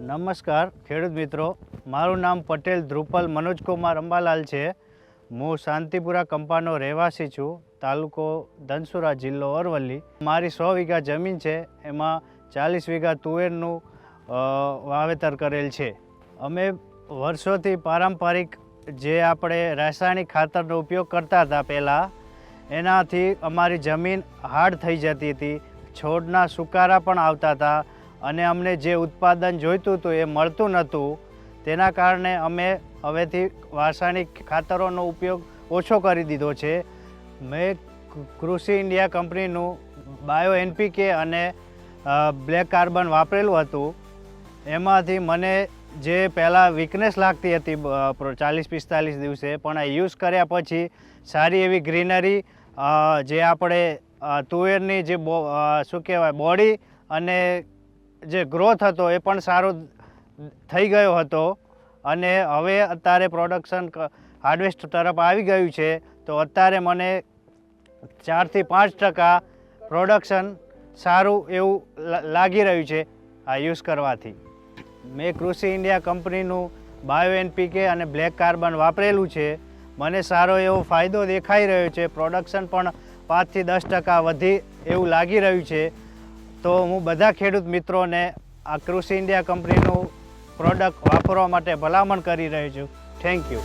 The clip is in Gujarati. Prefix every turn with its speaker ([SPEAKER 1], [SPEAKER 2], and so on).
[SPEAKER 1] નમસ્કાર ખેડૂત મિત્રો, મારું નામ પટેલ ધ્રુપલ મનોજકુમાર અંબાલાલ છે। હું શાંતિપુરા કંપાનો રહેવાસી છું, તાલુકો ધનસુરા, જિલ્લો અરવલ્લી। મારી 100 વીઘા જમીન છે, એમાં 40 વીઘા તુવેરનું વાવેતર કરેલ છે। અમે વર્ષોથી પારંપરિક જે આપણે રાસાયણિક ખાતરનો ઉપયોગ કરતા હતા પહેલાં, એનાથી અમારી જમીન હાર્ડ થઈ જતી હતી, છોડના સુકારા પણ આવતા હતા અને અમને જે ઉત્પાદન જોઈતું હતું એ મળતું નહોતું। તેના કારણે અમે હવેથી રાસાયણિક ખાતરોનો ઉપયોગ ઓછો કરી દીધો છે। મેં કૃષિ ઇન્ડિયા કંપનીનું બાયો એનપીકે અને બ્લેક કાર્બન વાપરેલું હતું। એમાંથી મને જે પહેલાં વીકનેસ લાગતી હતી 40-45 દિવસે, પણ આ યુઝ કર્યા પછી સારી એવી ગ્રીનરી, જે આપણે તુવેરની જે શું કહેવાય બોડી અને જે ગ્રોથ હતો એ પણ સારો થઈ ગયો હતો અને હવે અત્યારે પ્રોડક્શન હાર્વેસ્ટ તરફ આવી ગયું છે। તો અત્યારે મને 4 થી 5% પ્રોડક્શન સારું એવું લાગી રહ્યું છે આ યુઝ કરવાથી। મેં કૃષિ ઇન્ડિયા કંપનીનું બાયો એનપીકે અને બ્લેક કાર્બન વાપરેલું છે। મને સારો એવો ફાયદો દેખાઈ રહ્યો છે, પ્રોડક્શન પણ 5 થી 10% વધી એવું લાગી રહ્યું છે। તો હું બધા ખેડૂત મિત્રોને આ કૃષિ ઇન્ડિયા કંપનીનું પ્રોડક્ટ વાપરવા માટે ભલામણ કરી રહ્યો છું। Thank you.